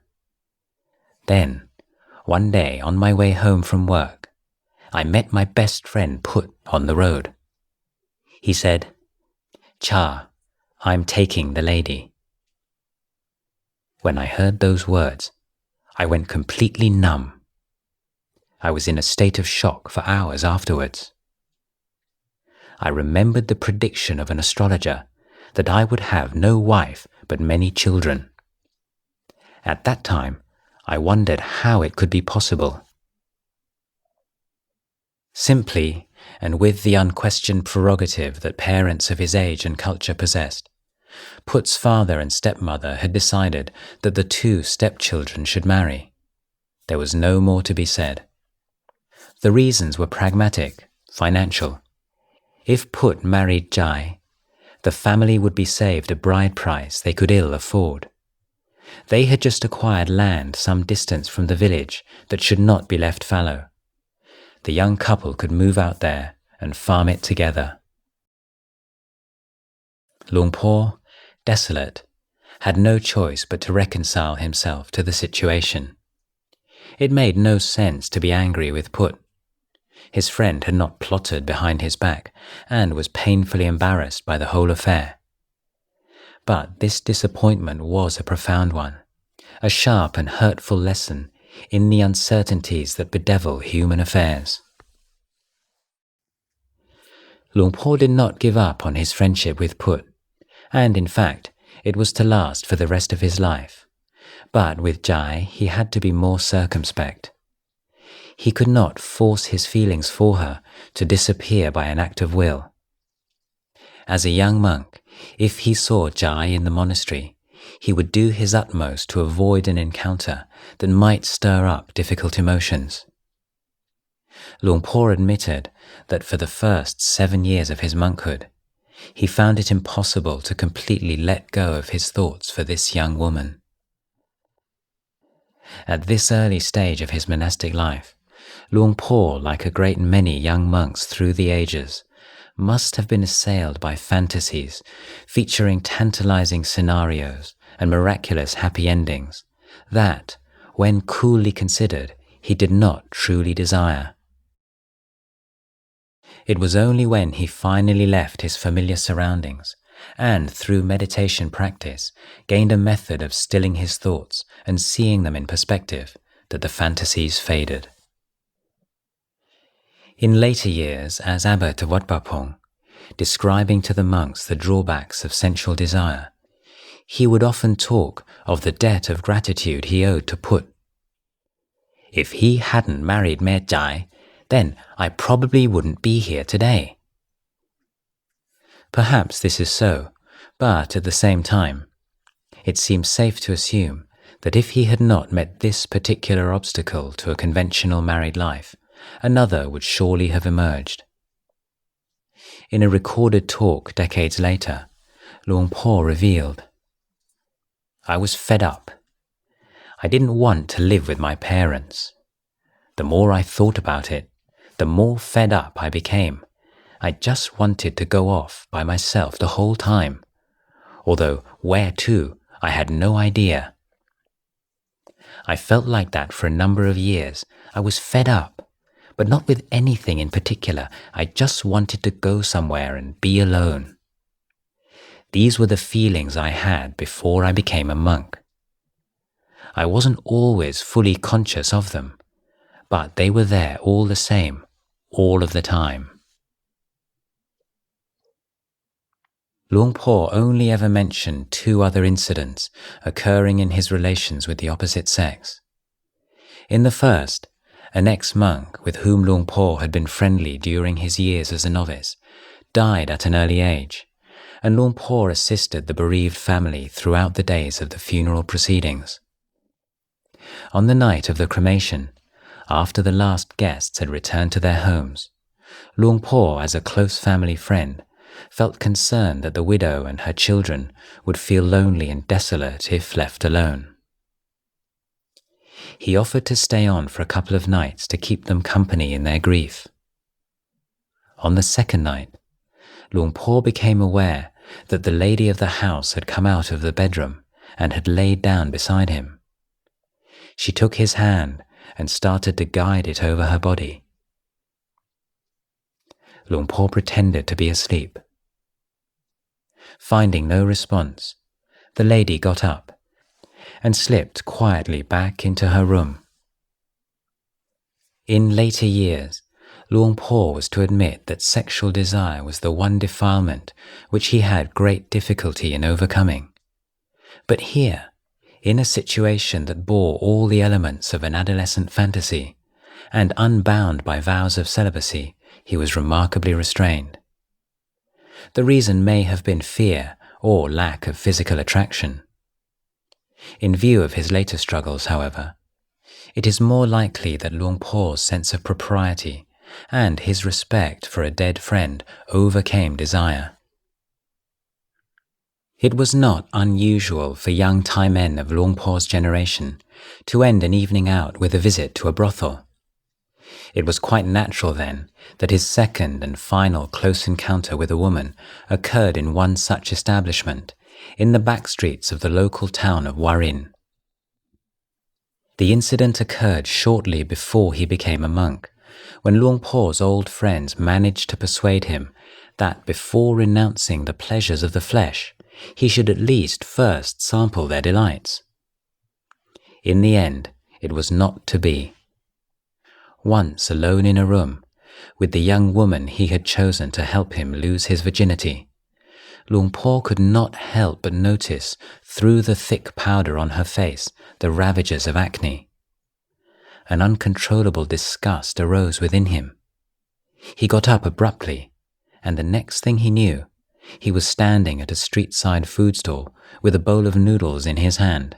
Then, one day on my way home from work, I met my best friend Put on the road. He said, "Cha, I'm taking the lady." When I heard those words, I went completely numb. I was in a state of shock for hours afterwards. I remembered the prediction of an astrologer that I would have no wife but many children. At that time, I wondered how it could be possible. Simply, and with the unquestioned prerogative that parents of his age and culture possessed, Put's father and stepmother had decided that the 2 stepchildren should marry. There was no more to be said. The reasons were pragmatic, financial. If Put married Jai, the family would be saved a bride price they could ill afford. They had just acquired land some distance from the village that should not be left fallow. The young couple could move out there and farm it together. Luang Por, desolate, had no choice but to reconcile himself to the situation. It made no sense to be angry with Put. His friend had not plotted behind his back and was painfully embarrassed by the whole affair. But this disappointment was a profound one, a sharp and hurtful lesson in the uncertainties that bedevil human affairs. Luang Por did not give up on his friendship with Put, and in fact, it was to last for the rest of his life. But with Jai, he had to be more circumspect. He could not force his feelings for her to disappear by an act of will. As a young monk, if he saw Jai in the monastery, he would do his utmost to avoid an encounter that might stir up difficult emotions. Luang Por admitted that for the first 7 years of his monkhood, he found it impossible to completely let go of his thoughts for this young woman. At this early stage of his monastic life, Luang Por, like a great many young monks through the ages, must have been assailed by fantasies featuring tantalizing scenarios and miraculous happy endings that, when coolly considered, he did not truly desire. It was only when he finally left his familiar surroundings and, through meditation practice, gained a method of stilling his thoughts and seeing them in perspective that the fantasies faded. In later years, as abbot of Wat Pah Pong, describing to the monks the drawbacks of sensual desire, he would often talk of the debt of gratitude he owed to Put. If he hadn't married Meh Chai, then I probably wouldn't be here today. Perhaps this is so, but at the same time, it seems safe to assume that if he had not met this particular obstacle to a conventional married life, another would surely have emerged. In a recorded talk decades later, Luang Por revealed, "I was fed up. I didn't want to live with my parents. The more I thought about it, the more fed up I became. I just wanted to go off by myself the whole time, although where to, I had no idea. I felt like that for a number of years. I was fed up, but not with anything in particular. I just wanted to go somewhere and be alone. These were the feelings I had before I became a monk. I wasn't always fully conscious of them, but they were there all the same, all of the time." Luang Por only ever mentioned 2 other incidents occurring in his relations with the opposite sex. In the first, an ex-monk with whom Luang Por had been friendly during his years as a novice died at an early age, and Luang Por assisted the bereaved family throughout the days of the funeral proceedings. On the night of the cremation, after the last guests had returned to their homes, Luang Por, as a close family friend, felt concerned that the widow and her children would feel lonely and desolate if left alone. He offered to stay on for a couple of nights to keep them company in their grief. On the second night, Luang Por became aware that the lady of the house had come out of the bedroom and had laid down beside him. She took his hand and started to guide it over her body. Luang Por pretended to be asleep. Finding no response, the lady got up and slipped quietly back into her room. In later years, Luang Por was to admit that sexual desire was the one defilement which he had great difficulty in overcoming. But here, in a situation that bore all the elements of an adolescent fantasy, and unbound by vows of celibacy, he was remarkably restrained. The reason may have been fear or lack of physical attraction. In view of his later struggles, however, it is more likely that Luang Por's sense of propriety and his respect for a dead friend overcame desire. It was not unusual for young Thai men of Luang Por's generation to end an evening out with a visit to a brothel. It was quite natural then that his second and final close encounter with a woman occurred in one such establishment, in the back streets of the local town of Warin. The incident occurred shortly before he became a monk, when Luang Por's old friends managed to persuade him that before renouncing the pleasures of the flesh, he should at least first sample their delights. In the end, it was not to be. Once alone in a room, with the young woman he had chosen to help him lose his virginity, Luang Por could not help but notice through the thick powder on her face the ravages of acne. An uncontrollable disgust arose within him. He got up abruptly, and the next thing he knew, he was standing at a street-side food stall with a bowl of noodles in his hand.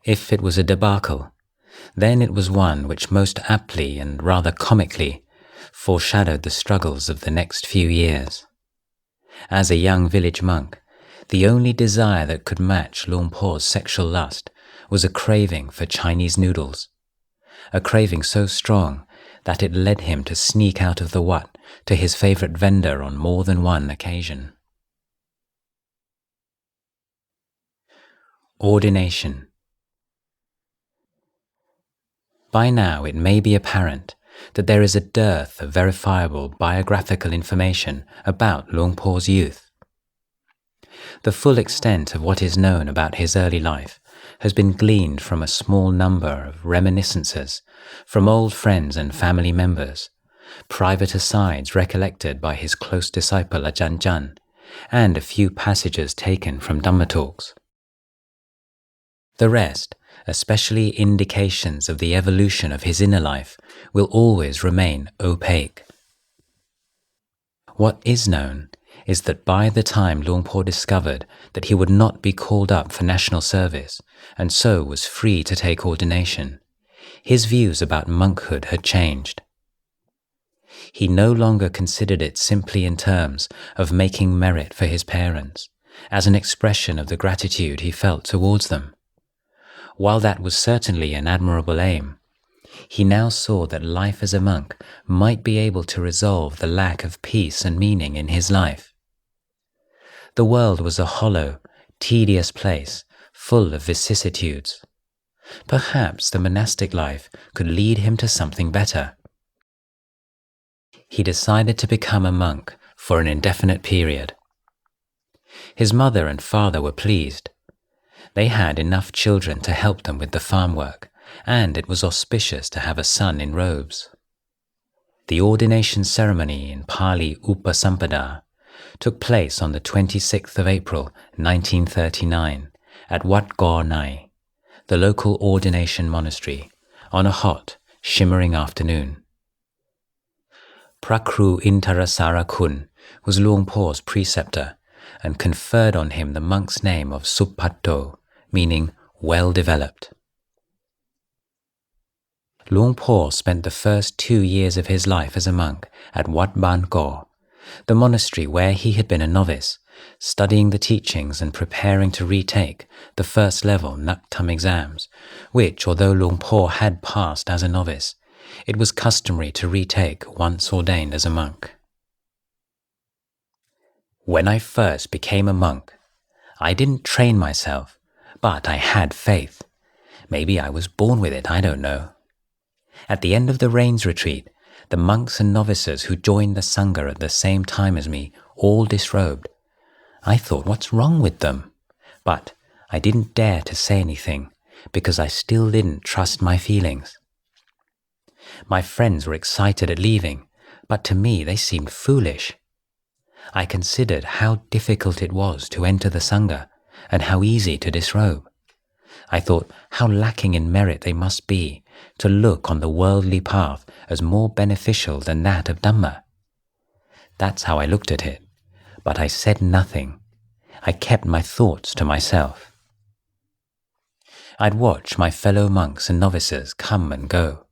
If it was a debacle, then it was one which most aptly and rather comically foreshadowed the struggles of the next few years. As a young village monk, the only desire that could match Luang Por's sexual lust was a craving for Chinese noodles, a craving so strong that it led him to sneak out of the Wat to his favorite vendor on more than one occasion. Ordination. By now it may be apparent that there is a dearth of verifiable biographical information about Luang Por's youth. The full extent of what is known about his early life has been gleaned from a small number of reminiscences from old friends and family members, private asides recollected by his close disciple Ajahn, and a few passages taken from Dhamma talks. The rest, especially indications of the evolution of his inner life, will always remain opaque. What is known is that by the time Luang Por discovered that he would not be called up for national service, and so was free to take ordination, his views about monkhood had changed. He no longer considered it simply in terms of making merit for his parents, as an expression of the gratitude he felt towards them. While that was certainly an admirable aim, he now saw that life as a monk might be able to resolve the lack of peace and meaning in his life. The world was a hollow, tedious place, full of vicissitudes. Perhaps the monastic life could lead him to something better. He decided to become a monk for an indefinite period. His mother and father were pleased. They had enough children to help them with the farm work, and it was auspicious to have a son in robes. The ordination ceremony in Pali Upasampada took place on the 26th of April 1939 at Wat Gaw Nai, the local ordination monastery, on a hot, shimmering afternoon. Prakru Intarasara Kun was Luang Por's preceptor and conferred on him the monk's name of Supatto, meaning well-developed. Luang Por spent the first 2 years of his life as a monk at Wat Ban Gaw, the monastery where he had been a novice, studying the teachings and preparing to retake the first level Naktam exams, which, although Luang Por had passed as a novice, it was customary to retake once ordained as a monk. When I first became a monk, I didn't train myself, but I had faith. Maybe I was born with it, I don't know. At the end of the rains retreat, the monks and novices who joined the Sangha at the same time as me all disrobed. I thought, what's wrong with them? But I didn't dare to say anything because I still didn't trust my feelings. My friends were excited at leaving, but to me they seemed foolish. I considered how difficult it was to enter the Sangha and how easy to disrobe. I thought how lacking in merit they must be to look on the worldly path as more beneficial than that of Dhamma. That's how I looked at it, but I said nothing. I kept my thoughts to myself. I'd watch my fellow monks and novices come and go.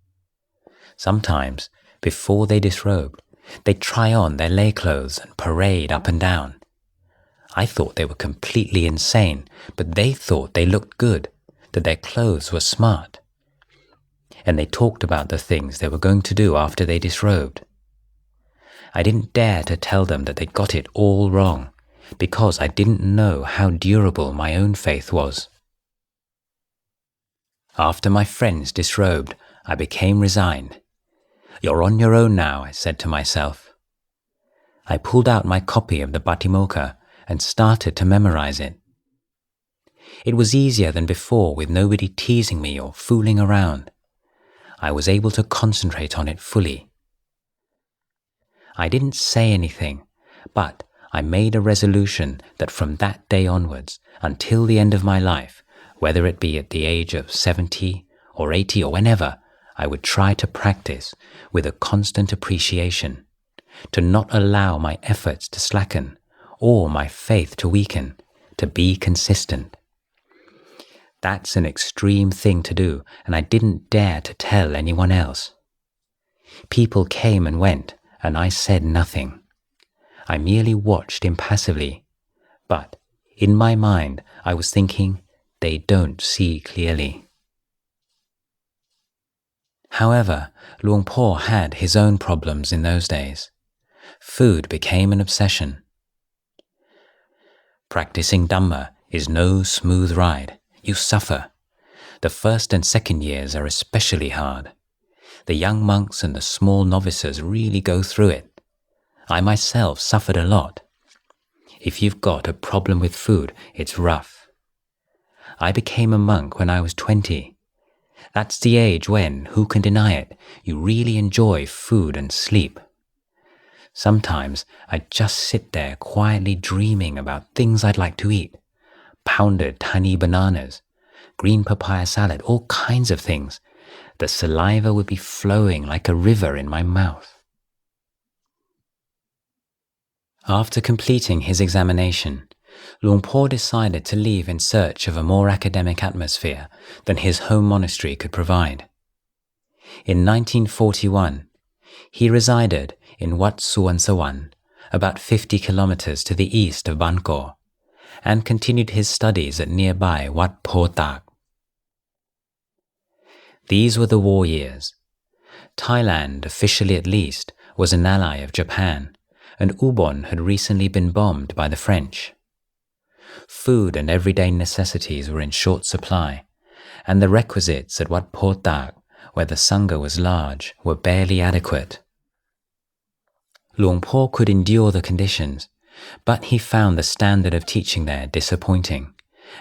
Sometimes, before they disrobed, they'd try on their lay clothes and parade up and down. I thought they were completely insane, but they thought they looked good, that their clothes were smart. And they talked about the things they were going to do after they disrobed. I didn't dare to tell them that they got it all wrong, because I didn't know how durable my own faith was. After my friends disrobed, I became resigned. You're on your own now, I said to myself. I pulled out my copy of the Patimokkha and started to memorize it. It was easier than before with nobody teasing me or fooling around. I was able to concentrate on it fully. I didn't say anything, but I made a resolution that from that day onwards, until the end of my life, whether it be at the age of 70 or 80 or whenever, I would try to practice with a constant appreciation, to not allow my efforts to slacken or my faith to weaken, to be consistent. That's an extreme thing to do, and I didn't dare to tell anyone else. People came and went, and I said nothing. I merely watched impassively, but in my mind I was thinking, they don't see clearly. However, Luang Por had his own problems in those days. Food became an obsession. Practicing Dhamma is no smooth ride. You suffer. The first and second years are especially hard. The young monks and the small novices really go through it. I myself suffered a lot. If you've got a problem with food, it's rough. I became a monk when I was 20. That's the age when, who can deny it, you really enjoy food and sleep. Sometimes I'd just sit there quietly dreaming about things I'd like to eat. Pounded tiny bananas, green papaya salad, all kinds of things. The saliva would be flowing like a river in my mouth. After completing his examination, Luang Por decided to leave in search of a more academic atmosphere than his home monastery could provide. In 1941, he resided in Wat Suan Sawan, about 50 kilometers to the east of Bangkok, and continued his studies at nearby Wat Po Tak. These were the war years. Thailand, officially at least, was an ally of Japan, and Ubon had recently been bombed by the French. Food and everyday necessities were in short supply, and the requisites at Wat Po Tak, where the Sangha was large, were barely adequate. Luang Por could endure the conditions, but he found the standard of teaching there disappointing,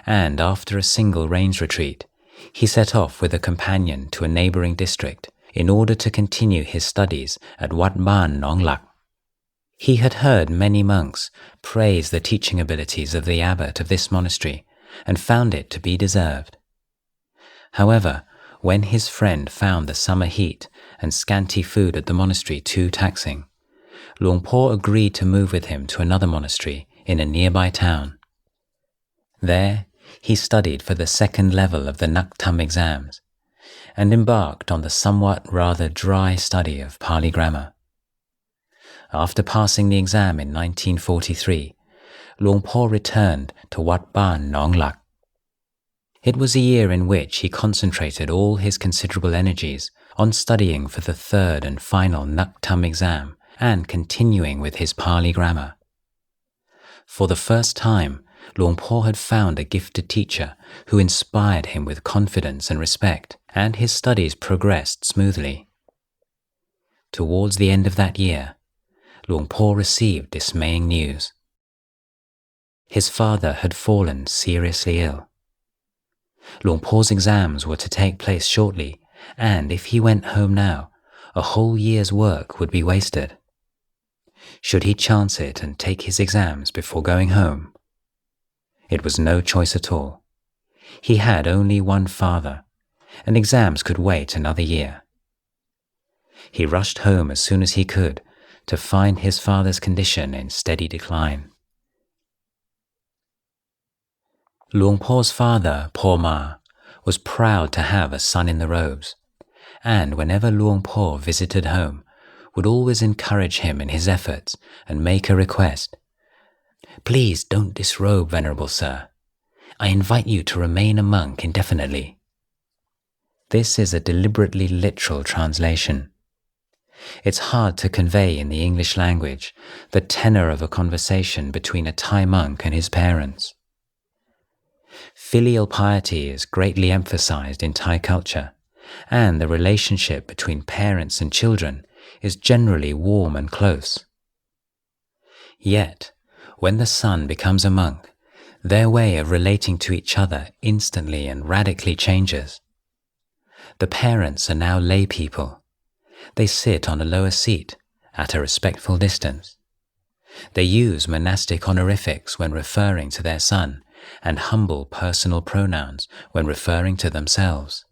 and after a single rains retreat, he set off with a companion to a neighbouring district in order to continue his studies at Wat Ban Nong Lak. He had heard many monks praise the teaching abilities of the abbot of this monastery and found it to be deserved. However, when his friend found the summer heat and scanty food at the monastery too taxing, Luang Por agreed to move with him to another monastery in a nearby town. There, he studied for the second level of the Naktam exams and embarked on the somewhat rather dry study of Pali grammar. After passing the exam in 1943, Luang Por returned to Wat Ban Nong Lak. It was a year in which he concentrated all his considerable energies on studying for the third and final Naktam exam and continuing with his Pali grammar. For the first time, Luang Por had found a gifted teacher who inspired him with confidence and respect, and his studies progressed smoothly. Towards the end of that year, Luang Por received dismaying news. His father had fallen seriously ill. Luang Por's exams were to take place shortly, and if he went home now, a whole year's work would be wasted. Should he chance it and take his exams before going home? It was no choice at all. He had only one father, and exams could wait another year. He rushed home as soon as he could to find his father's condition in steady decline. Luang Por's father, Por Ma, was proud to have a son in the robes, and whenever Luang Por visited home, would always encourage him in his efforts and make a request. "Please don't disrobe, Venerable Sir. I invite you to remain a monk indefinitely." This is a deliberately literal translation. It's hard to convey in the English language the tenor of a conversation between a Thai monk and his parents. Filial piety is greatly emphasized in Thai culture, and the relationship between parents and children is generally warm and close. Yet, when the son becomes a monk, their way of relating to each other instantly and radically changes. The parents are now lay people. They sit on a lower seat, at a respectful distance. They use monastic honorifics when referring to their son, and humble personal pronouns when referring to themselves.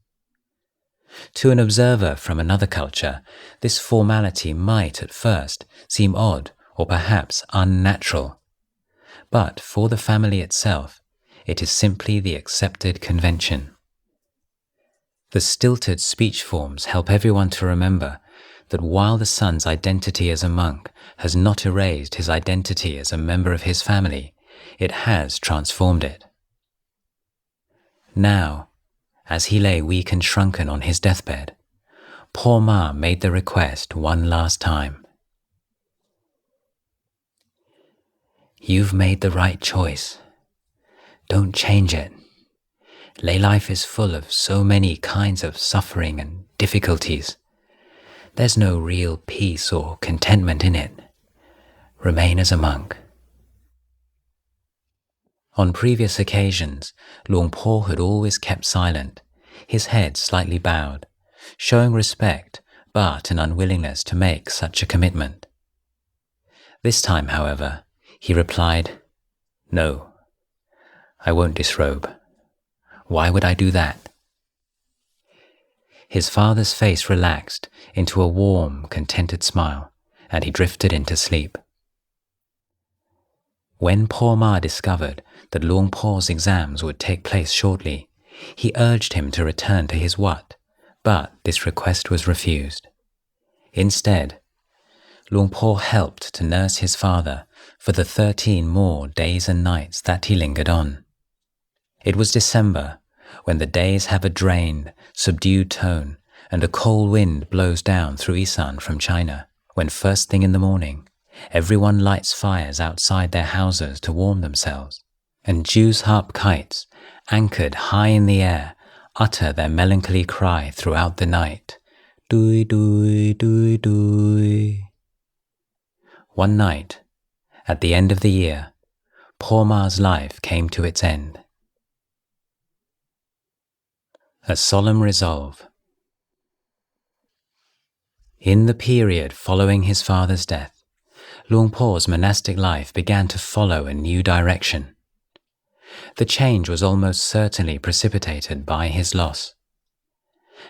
To an observer from another culture, this formality might at first seem odd or perhaps unnatural, but for the family itself, it is simply the accepted convention. The stilted speech forms help everyone to remember that while the son's identity as a monk has not erased his identity as a member of his family, it has transformed it. Now, as he lay weak and shrunken on his deathbed, Por Ma made the request one last time. "You've made the right choice. Don't change it. Lay life is full of so many kinds of suffering and difficulties. There's no real peace or contentment in it. Remain as a monk. On previous occasions, Luang Por had always kept silent, his head slightly bowed, showing respect but an unwillingness to make such a commitment. This time, however, he replied, "No, I won't disrobe. Why would I do that?" His father's face relaxed into a warm, contented smile, and he drifted into sleep. When poor Ma discovered that Luang Por's exams would take place shortly, he urged him to return to his wat, but this request was refused. Instead, Luang Por helped to nurse his father for the 13 more days and nights that he lingered on. It was December, when the days have a drained, subdued tone and a cold wind blows down through Isan from China, when first thing in the morning, everyone lights fires outside their houses to warm themselves, and Jews' harp kites, anchored high in the air, utter their melancholy cry throughout the night. Dui, dui, dui, dui. One night, at the end of the year, poor Ma's life came to its end. A solemn resolve. In the period following his father's death, Luang Por's monastic life began to follow a new direction. The change was almost certainly precipitated by his loss.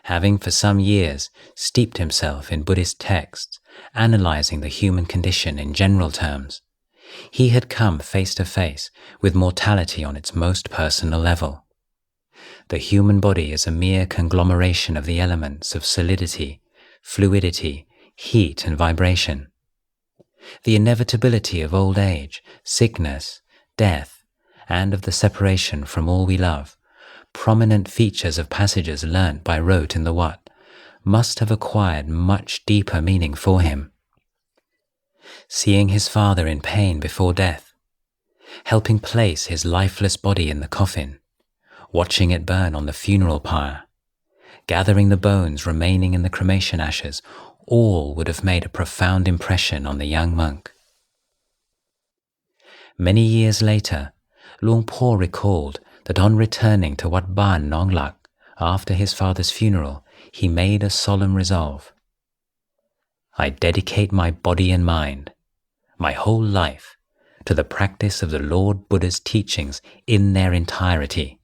Having for some years steeped himself in Buddhist texts, analyzing the human condition in general terms, he had come face to face with mortality on its most personal level. The human body is a mere conglomeration of the elements of solidity, fluidity, heat, and vibration. The inevitability of old age, sickness, death, and of the separation from all we love, prominent features of passages learnt by rote in the Wat, must have acquired much deeper meaning for him. Seeing his father in pain before death, helping place his lifeless body in the coffin, watching it burn on the funeral pyre, gathering the bones remaining in the cremation ashes, all would have made a profound impression on the young monk. Many years later, Luang Por recalled that on returning to Wat Ban Nong Lak after his father's funeral, he made a solemn resolve. "I dedicate my body and mind, my whole life, to the practice of the Lord Buddha's teachings in their entirety.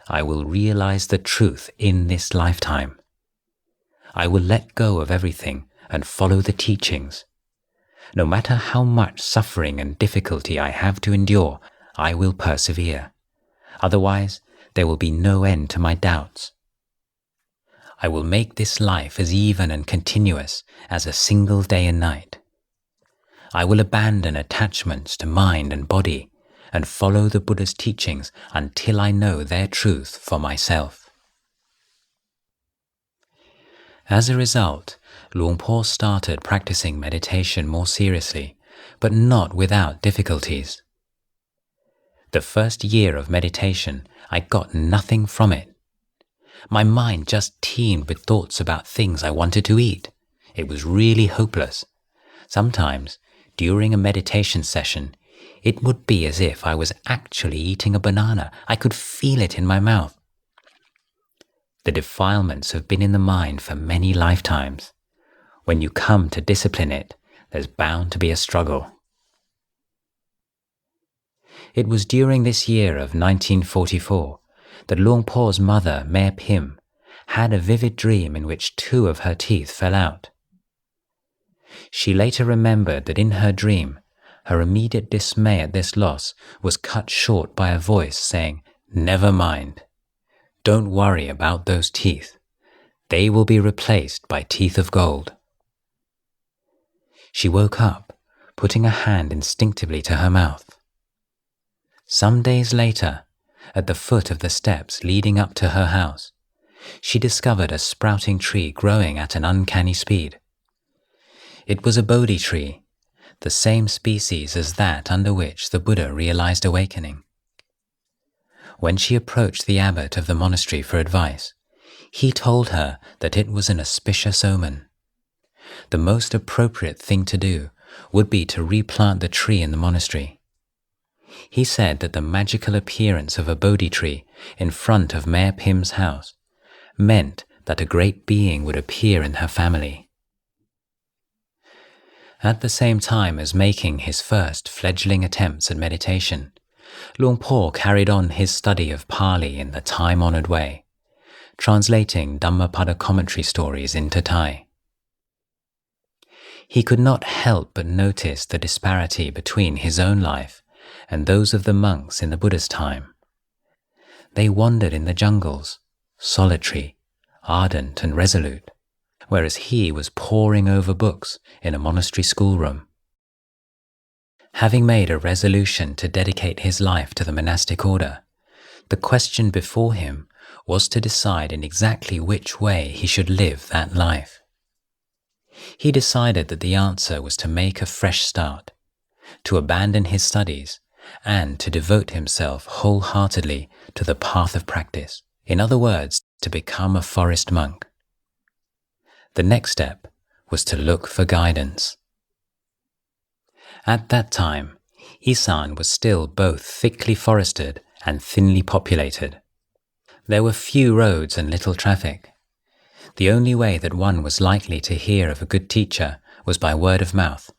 I will realize the truth in this lifetime. I will let go of everything and follow the teachings. No matter how much suffering and difficulty I have to endure, I will persevere. Otherwise, there will be no end to my doubts. I will make this life as even and continuous as a single day and night. I will abandon attachments to mind and body and follow the Buddha's teachings until I know their truth for myself." As a result, Luang Por started practicing meditation more seriously, but not without difficulties. The first year of meditation, I got nothing from it. My mind just teemed with thoughts about things I wanted to eat. It was really hopeless. Sometimes, during a meditation session, it would be as if I was actually eating a banana. I could feel it in my mouth. The defilements have been in the mind for many lifetimes. When you come to discipline it, there's bound to be a struggle. It was during this year of 1944 that Luang Por's mother, Mah and Pim, had a vivid dream in which 2 of her teeth fell out. She later remembered that in her dream, her immediate dismay at this loss was cut short by a voice saying, "Never mind. Don't worry about those teeth. They will be replaced by teeth of gold." She woke up, putting a hand instinctively to her mouth. Some days later, at the foot of the steps leading up to her house, she discovered a sprouting tree growing at an uncanny speed. It was a Bodhi tree, the same species as that under which the Buddha realized awakening. When she approached the abbot of the monastery for advice, he told her that it was an auspicious omen. the most appropriate thing to do would be to replant the tree in the monastery. He said that the magical appearance of a Bodhi tree in front of Mah and Pim's house meant that a great being would appear in her family. At the same time as making his first fledgling attempts at meditation, Luang Por carried on his study of Pali in the time-honored way, translating Dhammapada commentary stories into Thai. He could not help but notice the disparity between his own life and those of the monks in the Buddha's time. They wandered in the jungles, solitary, ardent and resolute, whereas he was poring over books in a monastery schoolroom. Having made a resolution to dedicate his life to the monastic order, the question before him was to decide in exactly which way he should live that life. He decided that the answer was to make a fresh start, to abandon his studies, and to devote himself wholeheartedly to the path of practice. In other words, to become a forest monk. The next step was to look for guidance. At that time, Isan was still both thickly forested and thinly populated. There were few roads and little traffic. The only way that one was likely to hear of a good teacher was by word of mouth,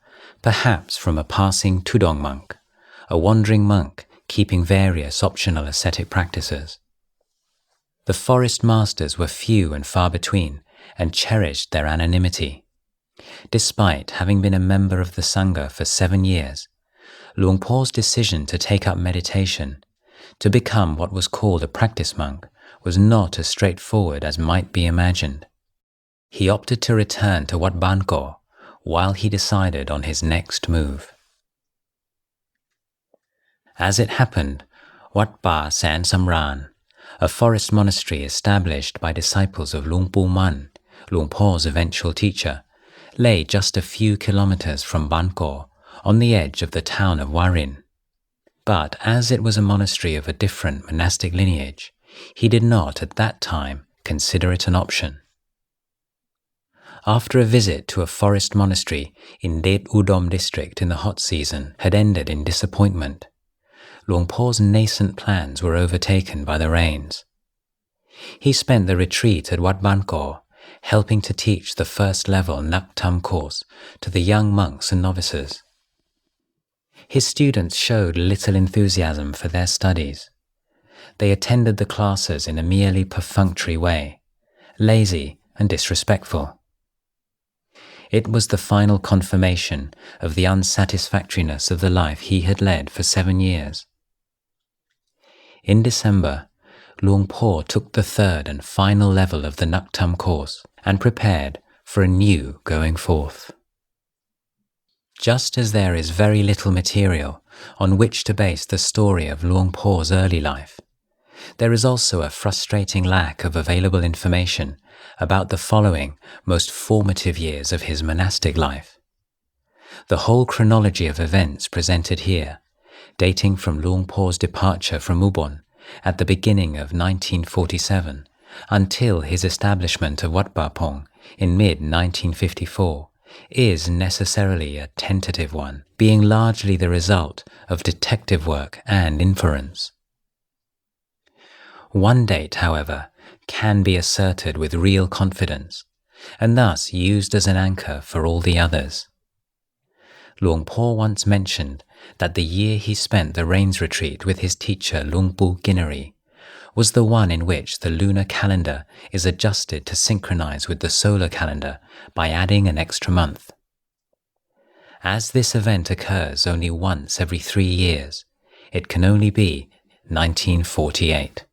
perhaps from a passing Tudong monk, a wandering monk keeping various optional ascetic practices. The forest masters were few and far between and cherished their anonymity. Despite having been a member of the Sangha for 7 years, Luang Por's decision to take up meditation, to become what was called a practice monk, was not as straightforward as might be imagined. He opted to return to Wat Ban Ko while he decided on his next move. As it happened, Wat Pa San Samran, a forest monastery established by disciples of Luang Pu Man, Luang Por's eventual teacher, lay just a few kilometers from Ban Ko, on the edge of the town of Warin. But as it was a monastery of a different monastic lineage, he did not at that time consider it an option. After a visit to a forest monastery in Det Udom district in the hot season had ended in disappointment, Luang Por's nascent plans were overtaken by the rains. He spent the retreat at Wat Ban Ko helping to teach the first-level Nak Tham course to the young monks and novices. His students showed little enthusiasm for their studies. They attended the classes in a merely perfunctory way, lazy and disrespectful. It was the final confirmation of the unsatisfactoriness of the life he had led for 7 years. In December, Luang Por took the third and final level of the Nak Tham course and prepared for a new going forth. Just as there is very little material on which to base the story of Luang Por's early life, there is also a frustrating lack of available information about the following most formative years of his monastic life. The whole chronology of events presented here, dating from Luang Por's departure from Ubon at the beginning of 1947 until his establishment of Wat Pa Pong in mid-1954, is necessarily a tentative one, being largely the result of detective work and inference. One date, however, can be asserted with real confidence, and thus used as an anchor for all the others. Luang Por once mentioned that the year he spent the rains retreat with his teacher Luang Pu Ginari was the one in which the lunar calendar is adjusted to synchronize with the solar calendar by adding an extra month. As this event occurs only once every 3 years, it can only be 1948.